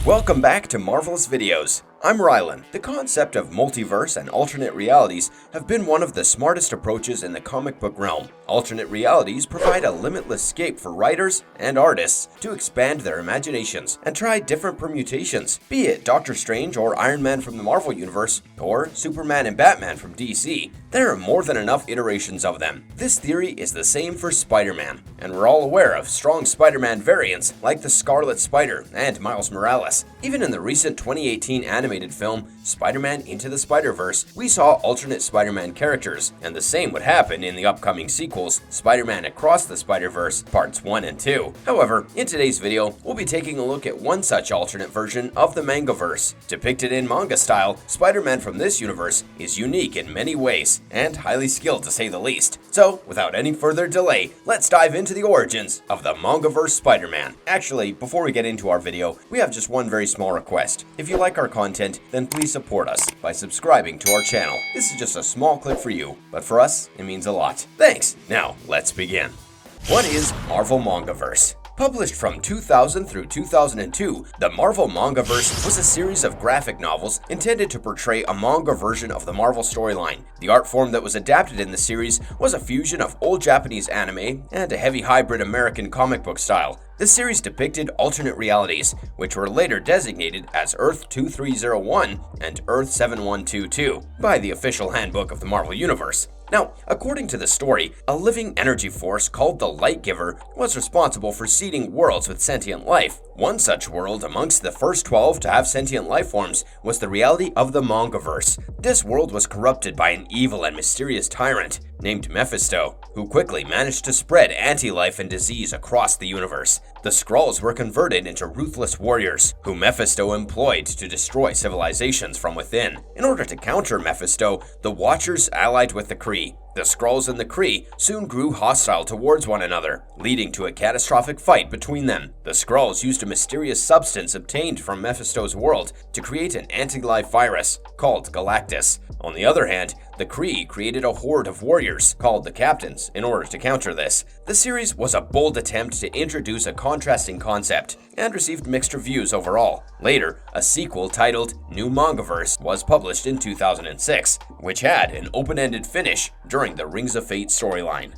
Welcome back to Marvelous Videos. I'm Rylan. The concept of multiverse and alternate realities have been one of the smartest approaches in the comic book realm. Alternate realities provide a limitless scape for writers and artists to expand their imaginations and try different permutations, be it Doctor Strange or Iron Man from the Marvel Universe, or Superman and Batman from DC. There are more than enough iterations of them. This theory is the same for Spider-Man, and we're all aware of strong Spider-Man variants like the Scarlet Spider and Miles Morales. Even in the recent 2018 animated film, Spider-Man Into the Spider-Verse, we saw alternate Spider-Man characters, and the same would happen in the upcoming sequels, Spider-Man Across the Spider-Verse Parts 1 and 2. However, in today's video, we'll be taking a look at one such alternate version of the Mangaverse. Depicted in manga style, Spider-Man from this universe is unique in many ways, and highly skilled to say the least. So, without any further delay, let's dive into the origins of the Mangaverse Spider-Man. Actually, before we get into our video, we have just one very small request. If you like our content, then please support us by subscribing to our channel. This is just a small clip for you, but for us, it means a lot. Thanks! Now, let's begin. What is Marvel Mangaverse? Published from 2000 through 2002, the Marvel Mangaverse was a series of graphic novels intended to portray a manga version of the Marvel storyline. The art form that was adapted in the series was a fusion of old Japanese anime and a heavy hybrid American comic book style. The series depicted alternate realities, which were later designated as Earth 2301 and Earth 7122 by the official handbook of the Marvel Universe. Now, according to the story, a living energy force called the Light Giver was responsible for seeding worlds with sentient life. One such world amongst the first 12 to have sentient life forms was the reality of the Mangaverse. This world was corrupted by an evil and mysterious tyrant named Mephisto, who quickly managed to spread anti-life and disease across the universe. The Skrulls were converted into ruthless warriors, who Mephisto employed to destroy civilizations from within. In order to counter Mephisto, the Watchers allied with the Kree. The Skrulls and the Kree soon grew hostile towards one another, leading to a catastrophic fight between them. The Skrulls used a mysterious substance obtained from Mephisto's world to create an anti-life virus called Galactus. On the other hand, the Kree created a horde of warriors called the Captains in order to counter this. The series was a bold attempt to introduce a contrasting concept and received mixed reviews overall. Later, a sequel titled New Mangaverse was published in 2006, which had an open-ended finish during the Rings of Fate storyline.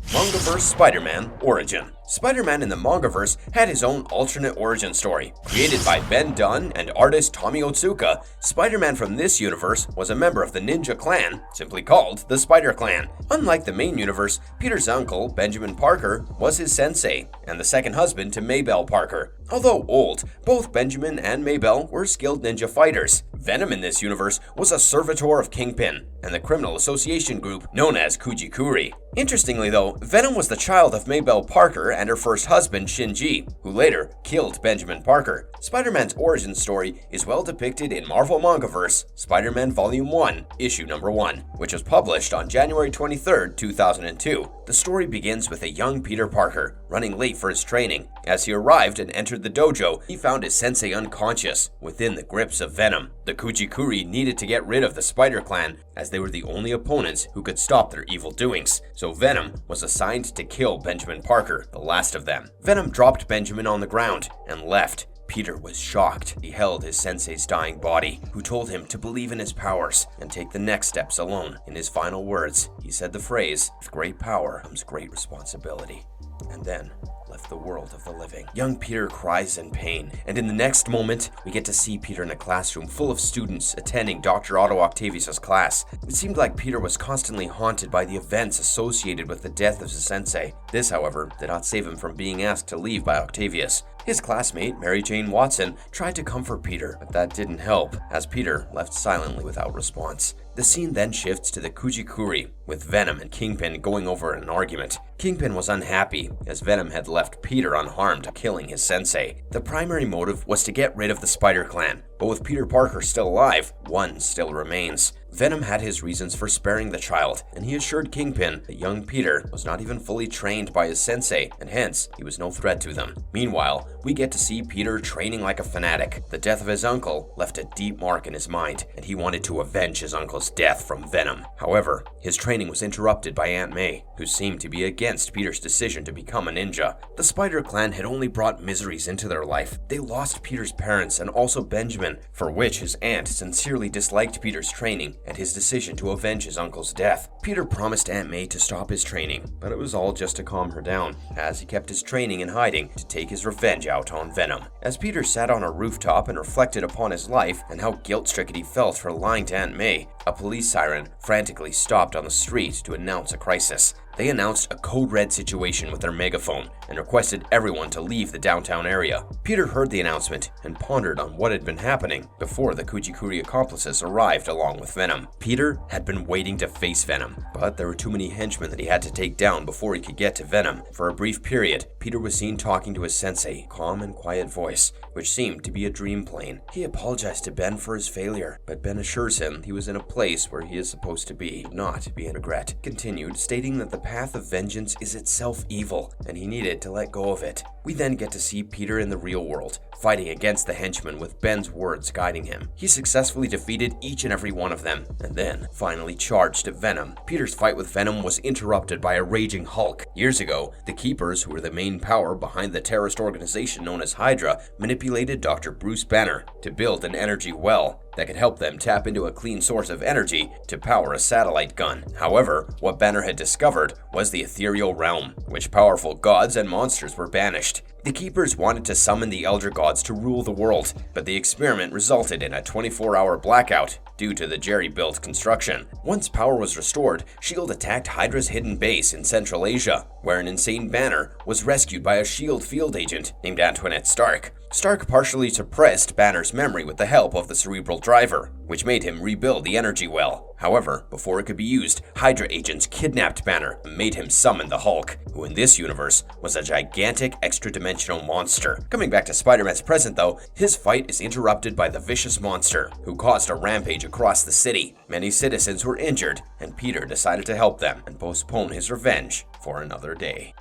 Mangaverse Spider-Man Origin. Spider-Man in the Mangaverse had his own alternate origin story. Created by Ben Dunn and artist Tommy Otsuka, Spider-Man from this universe was a member of the Ninja Clan, simply called the Spider Clan. Unlike the main universe, Peter's uncle, Benjamin Parker, was his sensei, and the second husband to Maybelle Parker. Although old, both Benjamin and Maybelle were skilled ninja fighters. Venom in this universe was a servitor of Kingpin and the criminal association group known as Kuji-Kuri. Interestingly though, Venom was the child of Maybelle Parker and her first husband Shinji, who later killed Benjamin Parker. Spider-Man's origin story is well depicted in Marvel Mangaverse Spider-Man Volume 1, Issue Number 1, which was published on January 23, 2002. The story begins with a young Peter Parker running late for his training. As he arrived and entered the dojo, he found his sensei unconscious within the grips of Venom. The Kuji-Kuri needed to get rid of the Spider Clan as they were the only opponents who could stop their evil doings, so Venom was assigned to kill Benjamin Parker, the last of them. Venom dropped Benjamin on the ground and left. Peter was shocked. He held his sensei's dying body, who told him to believe in his powers and take the next steps alone. In his final words, he said the phrase, "With great power comes great responsibility," and then left the world of the living. Young Peter cries in pain, and in the next moment, we get to see Peter in a classroom full of students attending Dr. Otto Octavius' class. It seemed like Peter was constantly haunted by the events associated with the death of his sensei. This, however, did not save him from being asked to leave by Octavius. His classmate, Mary Jane Watson, tried to comfort Peter, but that didn't help, as Peter left silently without response. The scene then shifts to the Kuji-Kuri, with Venom and Kingpin going over an argument. Kingpin was unhappy, as Venom had left Peter unharmed, killing his sensei. The primary motive was to get rid of the Spider Clan, but with Peter Parker still alive, one still remains. Venom had his reasons for sparing the child, and he assured Kingpin that young Peter was not even fully trained by his sensei, and hence he was no threat to them. Meanwhile, we get to see Peter training like a fanatic. The death of his uncle left a deep mark in his mind, and he wanted to avenge his uncle's death from Venom. However, his training was interrupted by Aunt May, who seemed to be against Peter's decision to become a ninja. The Spider Clan had only brought miseries into their life. They lost Peter's parents and also Benjamin, for which his aunt sincerely disliked Peter's training and his decision to avenge his uncle's death. Peter promised Aunt May to stop his training, but it was all just to calm her down, as he kept his training in hiding to take his revenge out on Venom. As Peter sat on a rooftop and reflected upon his life and how guilt-stricken he felt for lying to Aunt May, a police siren frantically stopped on the street to announce a crisis. They announced a code red situation with their megaphone and requested everyone to leave the downtown area. Peter heard the announcement and pondered on what had been happening before the Kujikuri accomplices arrived along with Venom. Peter had been waiting to face Venom, but there were too many henchmen that he had to take down before he could get to Venom. For a brief period, Peter was seen talking to his sensei, calm and quiet voice, which seemed to be a dream plane. He apologized to Ben for his failure, but Ben assures him he was in a place where he is supposed to be, not be in regret. Continued, stating that the path of vengeance is itself evil, and he needed to let go of it. We then get to see Peter in the real world, fighting against the henchmen with Ben's words guiding him. He successfully defeated each and every one of them, and then finally charged at Venom. Peter's fight with Venom was interrupted by a raging Hulk. Years ago, the Keepers, who were the main power behind the terrorist organization known as Hydra, manipulated Dr. Bruce Banner to build an energy well that could help them tap into a clean source of energy to power a satellite gun. However, what Banner had discovered was the ethereal realm, which powerful gods and monsters were banished. The Keepers wanted to summon the Elder Gods to rule the world, but the experiment resulted in a 24-hour blackout due to the jerry-built construction. Once power was restored, S.H.I.E.L.D. attacked Hydra's hidden base in Central Asia, where an insane Banner was rescued by a S.H.I.E.L.D. field agent named Antoinette Stark. Stark partially suppressed Banner's memory with the help of the Cerebral Driver, which made him rebuild the energy well. However, before it could be used, Hydra agents kidnapped Banner and made him summon the Hulk, who in this universe was a gigantic extra-dimensional monster. Coming back to Spider-Man's present though, his fight is interrupted by the vicious monster, who caused a rampage across the city. Many citizens were injured, and Peter decided to help them and postpone his revenge for another day.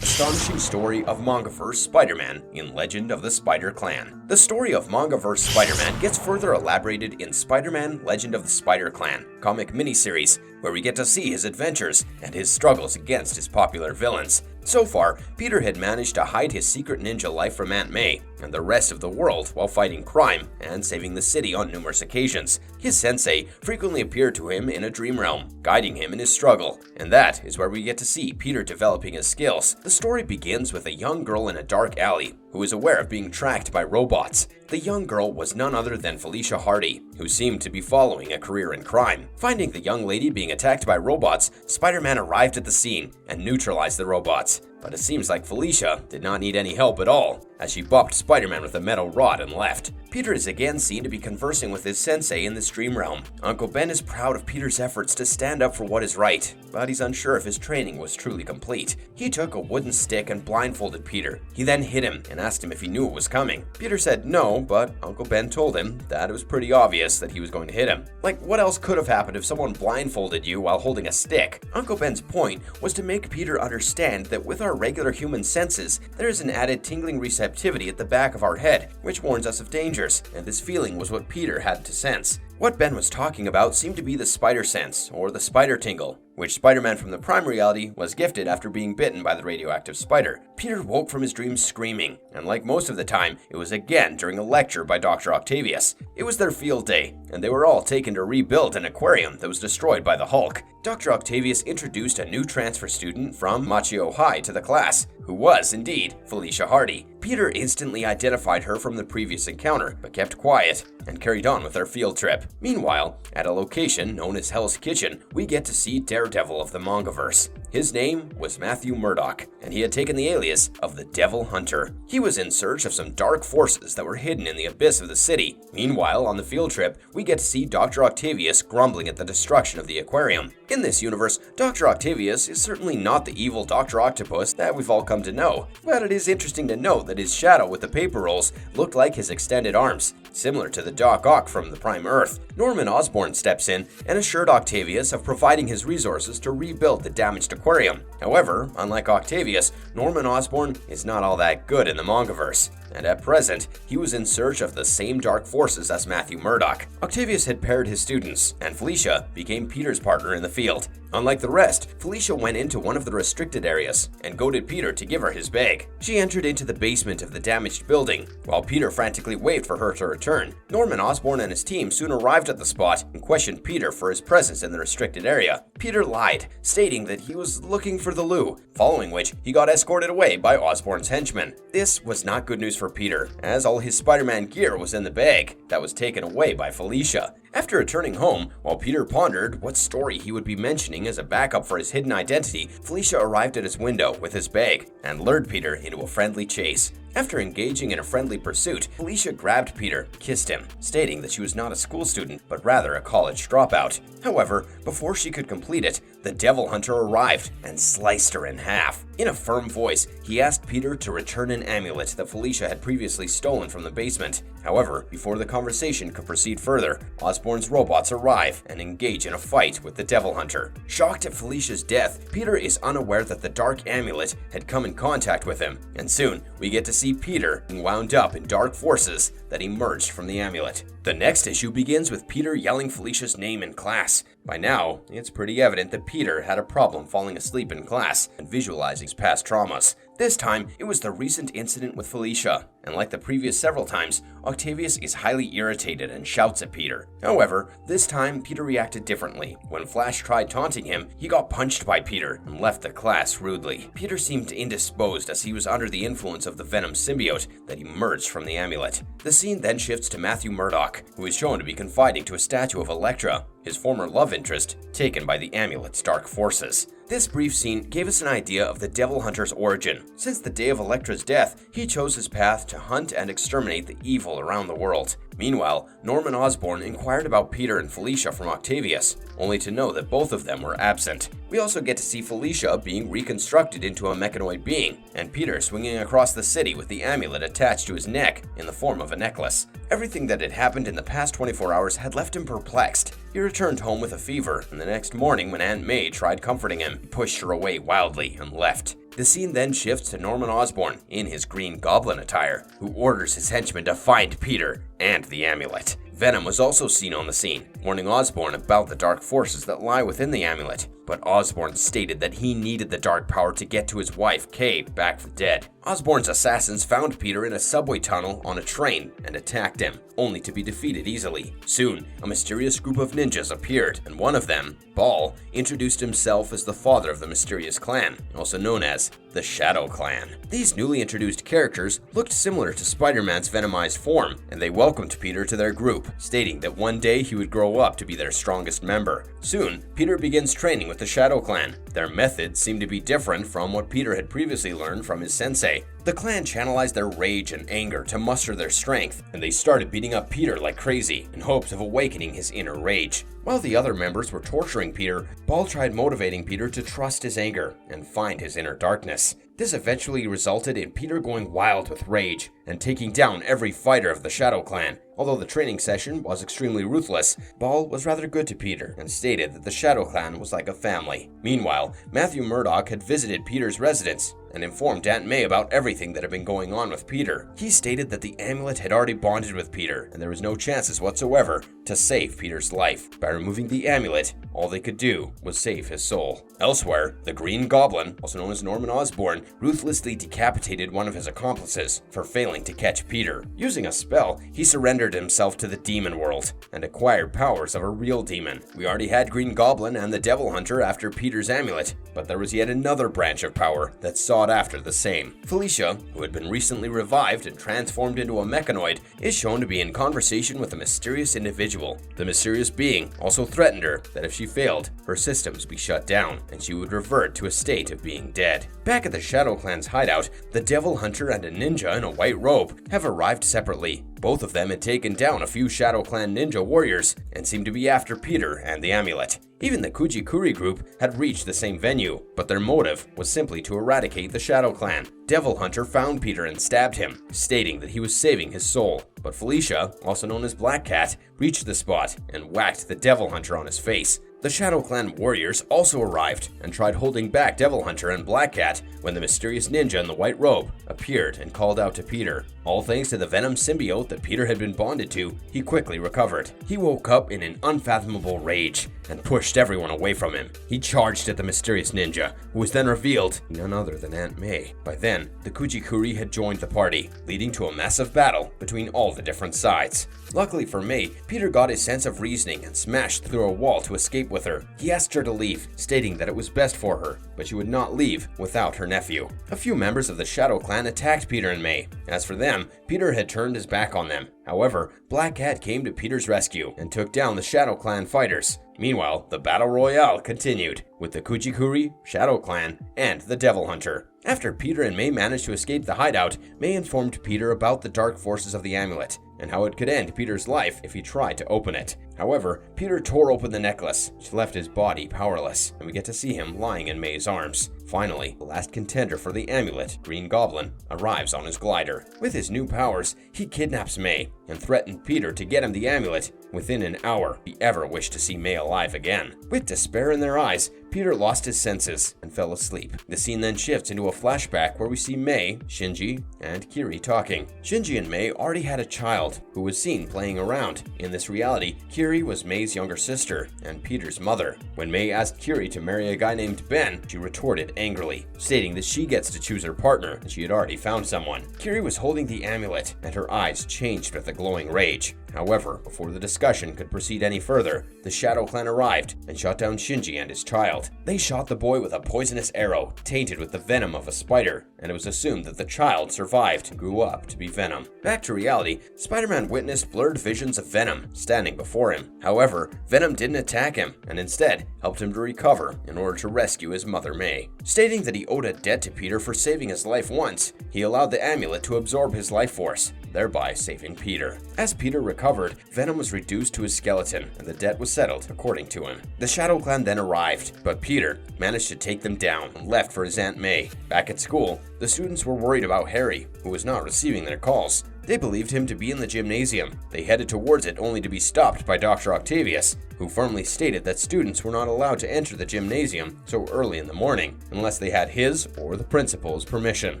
Astonishing story of Mangaverse Spider-Man in Legend of the Spider Clan. The story of Mangaverse Spider-Man gets further elaborated in Spider-Man Legend of the Spider Clan comic miniseries, where we get to see his adventures and his struggles against his popular villains. So far, Peter had managed to hide his secret ninja life from Aunt May and the rest of the world while fighting crime and saving the city on numerous occasions. His sensei frequently appeared to him in a dream realm, guiding him in his struggle, and that is where we get to see Peter developing his skills. The story begins with a young girl in a dark alley who is aware of being tracked by robots. The young girl was none other than Felicia Hardy, who seemed to be following a career in crime. Finding the young lady being attacked by robots, Spider-Man arrived at the scene and neutralized the robots. But it seems like Felicia did not need any help at all, as she bopped Spider-Man with a metal rod and left. Peter is again seen to be conversing with his sensei in this dream realm. Uncle Ben is proud of Peter's efforts to stand up for what is right, but he's unsure if his training was truly complete. He took a wooden stick and blindfolded Peter. He then hit him and asked him if he knew it was coming. Peter said no, but Uncle Ben told him that it was pretty obvious that he was going to hit him. Like, what else could have happened if someone blindfolded you while holding a stick? Uncle Ben's point was to make Peter understand that with our regular human senses, there is an added tingling receptivity at the back of our head, which warns us of dangers, and this feeling was what Peter had to sense. What Ben was talking about seemed to be the spider sense, or the spider tingle, which Spider-Man from the Prime reality was gifted after being bitten by the radioactive spider. Peter woke from his dream screaming, and like most of the time, it was again during a lecture by Dr. Octavius. It was their field day, and they were all taken to rebuild an aquarium that was destroyed by the Hulk. Dr. Octavius introduced a new transfer student from Machio High to the class, who was, indeed, Felicia Hardy. Peter instantly identified her from the previous encounter, but kept quiet and carried on with their field trip. Meanwhile, at a location known as Hell's Kitchen, we get to see Daredevil of the Mangaverse. His name was Matthew Murdock, and he had taken the alias of the Devil Hunter. He was in search of some dark forces that were hidden in the abyss of the city. Meanwhile, on the field trip, we get to see Dr. Octavius grumbling at the destruction of the aquarium. In this universe, Dr. Octavius is certainly not the evil Dr. Octopus that we've all come to know, but it is interesting to note that his shadow with the paper rolls looked like his extended arms. similar to the Doc Ock from the Prime Earth. Norman Osborn steps in and assured Octavius of providing his resources to rebuild the damaged aquarium. However, unlike Octavius, Norman Osborn is not all that good in the Mangaverse, and at present, he was in search of the same dark forces as Matthew Murdock. Octavius had paired his students, and Felicia became Peter's partner in the field. Unlike the rest, Felicia went into one of the restricted areas and goaded Peter to give her his bag. She entered into the basement of the damaged building, while Peter frantically waved for her to return. Norman Osborn and his team soon arrived at the spot and questioned Peter for his presence in the restricted area. Peter lied, stating that he was looking for the loo, following which he got escorted away by Osborn's henchmen. This was not good news for Peter, as all his Spider-Man gear was in the bag that was taken away by Felicia. After returning home, while Peter pondered what story he would be mentioning as a backup for his hidden identity, Felicia arrived at his window with his bag and lured Peter into a friendly chase. After engaging in a friendly pursuit, Felicia grabbed Peter, kissed him, stating that she was not a school student, but rather a college dropout. However, before she could complete it, the Devil Hunter arrived and sliced her in half. In a firm voice, he asked Peter to return an amulet that Felicia had previously stolen from the basement. However, before the conversation could proceed further, Osborn's robots arrive and engage in a fight with the Devil Hunter. Shocked at Felicia's death, Peter is unaware that the dark amulet had come in contact with him, and soon we get to see Peter being wound up in dark forces that emerged from the amulet. The next issue begins with Peter yelling Felicia's name in class. By now, it's pretty evident that Peter had a problem falling asleep in class and visualizing his past traumas. This time, it was the recent incident with Felicia, and like the previous several times, Octavius is highly irritated and shouts at Peter. However, this time, Peter reacted differently. When Flash tried taunting him, he got punched by Peter and left the class rudely. Peter seemed indisposed as he was under the influence of the Venom symbiote that emerged from the amulet. The scene then shifts to Matthew Murdock, who is shown to be confiding to a statue of Elektra, his former love interest, taken by the amulet's dark forces. This brief scene gave us an idea of the Devil Hunter's origin. Since the day of Elektra's death, he chose his path to hunt and exterminate the evil around the world. Meanwhile, Norman Osborn inquired about Peter and Felicia from Octavius, only to know that both of them were absent. We also get to see Felicia being reconstructed into a mechanoid being, and Peter swinging across the city with the amulet attached to his neck in the form of a necklace. Everything that had happened in the past 24 hours had left him perplexed. He returned home with a fever, and the next morning when Aunt May tried comforting him, he pushed her away wildly and left. The scene then shifts to Norman Osborn in his Green Goblin attire, who orders his henchmen to find Peter and the amulet. Venom was also seen on the scene, warning Osborn about the dark forces that lie within the amulet, but Osborn stated that he needed the dark power to get to his wife, Kay, back from dead. Osborn's assassins found Peter in a subway tunnel on a train and attacked him, only to be defeated easily. Soon, a mysterious group of ninjas appeared, and one of them, Ball, introduced himself as the father of the mysterious clan, also known as the Shadow Clan. These newly introduced characters looked similar to Spider-Man's Venomized form, and they welcomed Peter to their group, stating that one day he would grow up to be their strongest member. Soon, Peter begins training with the Shadow Clan. Their methods seem to be different from what Peter had previously learned from his sensei. The clan channelized their rage and anger to muster their strength, and they started beating up Peter like crazy in hopes of awakening his inner rage. While the other members were torturing Peter, Ball tried motivating Peter to trust his anger and find his inner darkness. This eventually resulted in Peter going wild with rage and taking down every fighter of the Shadow Clan. Although the training session was extremely ruthless, Ball was rather good to Peter and stated that the Shadow Clan was like a family. Meanwhile, Matthew Murdock had visited Peter's residence and informed Aunt May about everything that had been going on with Peter. He stated that the amulet had already bonded with Peter, and there was no chances whatsoever to save Peter's life. By removing the amulet, all they could do was save his soul. Elsewhere, the Green Goblin, also known as Norman Osborn, ruthlessly decapitated one of his accomplices for failing to catch Peter. Using a spell, he surrendered himself to the demon world and acquired powers of a real demon. We already had Green Goblin and the Devil Hunter after Peter's amulet, but there was yet another branch of power that sought after the same. Felicia, who had been recently revived and transformed into a mechanoid, is shown to be in conversation with a mysterious individual. The mysterious being also threatened her that if she failed, her systems be shut down. and she would revert to a state of being dead. Back at the Shadow Clan's hideout, the Devil Hunter and a ninja in a white robe have arrived separately. Both of them had taken down a few Shadow Clan ninja warriors and seemed to be after Peter and the amulet. Even the Kujikuri group had reached the same venue, but their motive was simply to eradicate the Shadow Clan. Devil Hunter found Peter and stabbed him, stating that he was saving his soul. But Felicia, also known as Black Cat, reached the spot and whacked the Devil Hunter on his face. The Shadow Clan warriors also arrived and tried holding back Devil Hunter and Black Cat when the mysterious ninja in the white robe appeared and called out to Peter. All thanks to the venom symbiote that Peter had been bonded to, he quickly recovered. He woke up in an unfathomable rage and pushed everyone away from him. He charged at the mysterious ninja, who was then revealed none other than Aunt May. By then, the Kujikuri had joined the party, leading to a massive battle between all the different sides. Luckily for May, Peter got his sense of reasoning and smashed through a wall to escape with her. He asked her to leave, stating that it was best for her, but she would not leave without her nephew. A few members of the Shadow Clan attacked Peter and May. As for them, Peter had turned his back on them. However, Black Cat came to Peter's rescue and took down the Shadow Clan fighters. Meanwhile, the battle royale continued, with the Kujikuri, Shadow Clan, and the Devil Hunter. After Peter and May managed to escape the hideout, May informed Peter about the dark forces of the amulet, and how it could end Peter's life if he tried to open it. However, Peter tore open the necklace, which left his body powerless, and we get to see him lying in May's arms. Finally, the last contender for the amulet, Green Goblin, arrives on his glider. With his new powers, he kidnaps May and threatened Peter to get him the amulet within an hour if he ever wished to see May alive again. With despair in their eyes, Peter lost his senses and fell asleep. The scene then shifts into a flashback where we see May, Shinji, and Kiri talking. Shinji and May already had a child who was seen playing around. In this reality, Kiri was May's younger sister and Peter's mother. When May asked Kiri to marry a guy named Ben, she retorted angrily, stating that she gets to choose her partner and she had already found someone. Kiri was holding the amulet and her eyes changed with a glowing rage. However, before the discussion could proceed any further, the Shadow Clan arrived and shot down Shinji and his child. They shot the boy with a poisonous arrow, tainted with the venom of a spider, and it was assumed that the child survived and grew up to be Venom. Back to reality, Spider-Man witnessed blurred visions of Venom standing before him. However, Venom didn't attack him, and instead helped him to recover in order to rescue his mother May. Stating that he owed a debt to Peter for saving his life once, he allowed the amulet to absorb his life force, thereby saving Peter. As Peter recovered, Venom was reduced to his skeleton, and the debt was settled according to him. The Shadow Clan then arrived, but Peter managed to take them down and left for his Aunt May. Back at school, the students were worried about Harry, who was not receiving their calls. They believed him to be in the gymnasium. They headed towards it only to be stopped by Dr. Octavius, who firmly stated that students were not allowed to enter the gymnasium so early in the morning unless they had his or the principal's permission.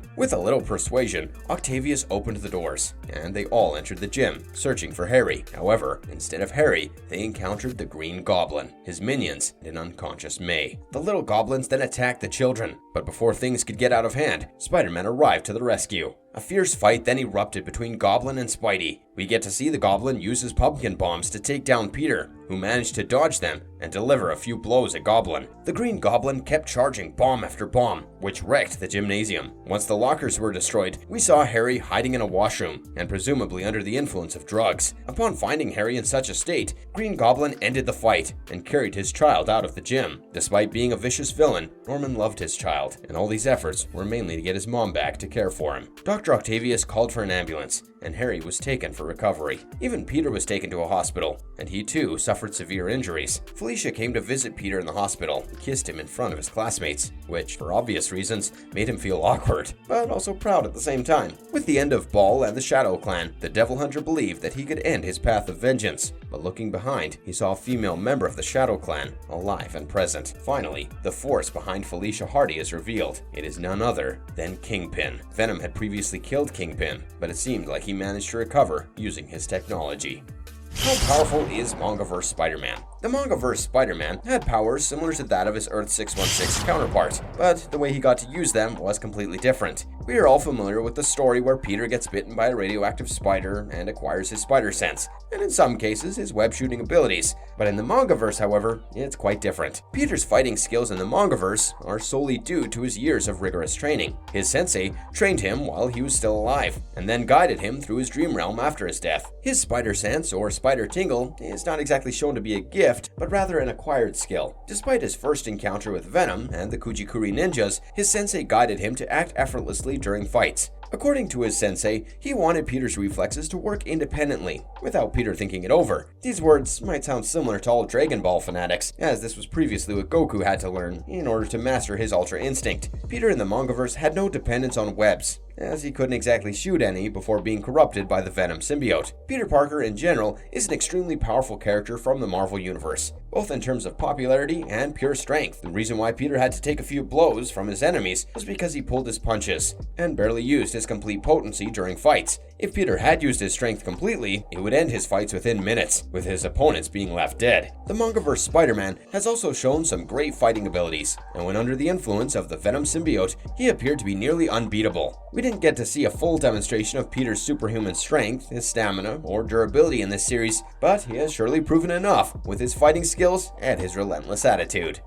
With a little persuasion, Octavius opened the doors, and they all entered the gym, searching for Harry. However, instead of Harry, they encountered the Green Goblin, his minions, and an unconscious May. The little goblins then attacked the children, but before things could get out of hand, Spider-Man arrived to the rescue. A fierce fight then erupted between Goblin and Spidey. We get to see the Goblin use his pumpkin bombs to take down Peter, who managed to dodge them and deliver a few blows at Goblin. The Green Goblin kept charging bomb after bomb, which wrecked the gymnasium. Once the lockers were destroyed, we saw Harry hiding in a washroom, and presumably under the influence of drugs. Upon finding Harry in such a state, Green Goblin ended the fight and carried his child out of the gym. Despite being a vicious villain, Norman loved his child, and all these efforts were mainly to get his mom back to care for him. Dr. Octavius called for an ambulance, and Harry was taken for recovery. Even Peter was taken to a hospital, and he too suffered severe injuries. Felicia came to visit Peter in the hospital and kissed him in front of his classmates, which, for obvious reasons, made him feel awkward, but also proud at the same time. With the end of Ball and the Shadow Clan, the Devil Hunter believed that he could end his path of vengeance, but looking behind, he saw a female member of the Shadow Clan, alive and present. Finally, the force behind Felicia Hardy is revealed. It is none other than Kingpin. Venom had previously killed Kingpin, but it seemed like he managed to recover using his technology. How powerful is Mangaverse Spider-Man? The Mangaverse Spider-Man had powers similar to that of his Earth 616 counterpart, but the way he got to use them was completely different. We are all familiar with the story where Peter gets bitten by a radioactive spider and acquires his spider sense, and in some cases his web shooting abilities. But in the Mangaverse, however, it's quite different. Peter's fighting skills in the Mangaverse are solely due to his years of rigorous training. His sensei trained him while he was still alive, and then guided him through his dream realm after his death. His spider sense, or spider tingle, is not exactly shown to be a gift, gift, but rather an acquired skill. Despite his first encounter with Venom and the Kujikuri ninjas, his sensei guided him to act effortlessly during fights. According to his sensei, he wanted Peter's reflexes to work independently, without Peter thinking it over. These words might sound similar to all Dragon Ball fanatics, as this was previously what Goku had to learn in order to master his Ultra Instinct. Peter in the mangaverse had no dependence on webs, as he couldn't exactly shoot any before being corrupted by the Venom symbiote. Peter Parker in general is an extremely powerful character from the Marvel Universe, both in terms of popularity and pure strength. The reason why Peter had to take a few blows from his enemies was because he pulled his punches, and barely used his complete potency during fights. If Peter had used his strength completely, it would end his fights within minutes, with his opponents being left dead. The mangaverse Spider-Man has also shown some great fighting abilities, and when under the influence of the Venom symbiote, he appeared to be nearly unbeatable. We didn't get to see a full demonstration of Peter's superhuman strength, his stamina, or durability in this series, but he has surely proven enough with his fighting skills and his relentless attitude.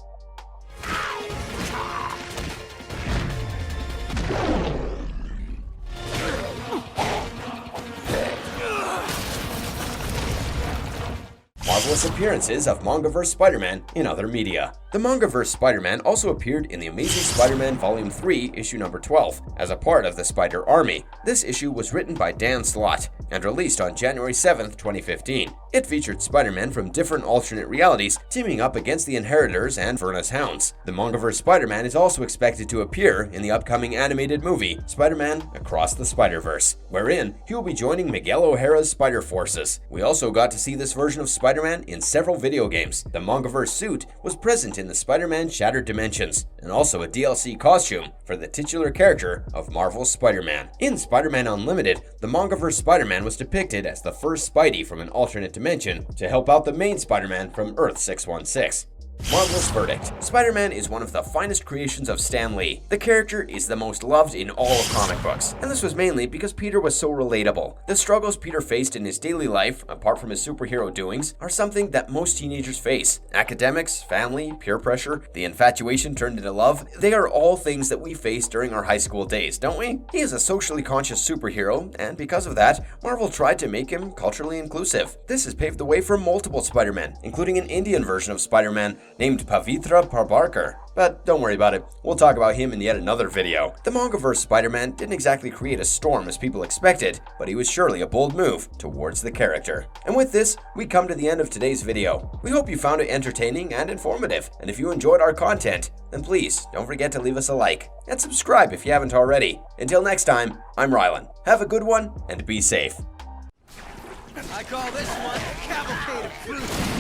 Marvelous appearances of Mangaverse Spider-Man in other media. The Mangaverse Spider-Man also appeared in The Amazing Spider-Man Volume 3, issue number 12, as a part of the Spider Army. This issue was written by Dan Slott and released on January 7, 2015. It featured Spider-Man from different alternate realities teaming up against the Inheritors and Verna's Hounds. The Mangaverse Spider-Man is also expected to appear in the upcoming animated movie, Spider-Man Across the Spider-Verse, wherein he will be joining Miguel O'Hara's Spider Forces. We also got to see this version of Spider-Man in several video games. The Mangaverse suit was present in the Spider-Man Shattered Dimensions, and also a DLC costume for the titular character of Marvel's Spider-Man. In Spider-Man Unlimited, the Mangaverse Spider-Man was depicted as the first Spidey from an alternate dimension to help out the main Spider-Man from Earth 616. Marvel's verdict. Spider-Man is one of the finest creations of Stan Lee. The character is the most loved in all of comic books, and this was mainly because Peter was so relatable. The struggles Peter faced in his daily life, apart from his superhero doings, are something that most teenagers face. Academics, family, peer pressure, the infatuation turned into love, they are all things that we face during our high school days, don't we? He is a socially conscious superhero, and because of that, Marvel tried to make him culturally inclusive. This has paved the way for multiple Spider-Men, including an Indian version of Spider-Man named Pavitra Parbarkar. But don't worry about it, we'll talk about him in yet another video. The Mangaverse Spider-Man didn't exactly create a storm as people expected, but he was surely a bold move towards the character. And with this, we come to the end of today's video. We hope you found it entertaining and informative, and if you enjoyed our content, then please don't forget to leave us a like, and subscribe if you haven't already. Until next time, I'm Rylan. Have a good one, and be safe. I call this one Cavalcade of Fruit.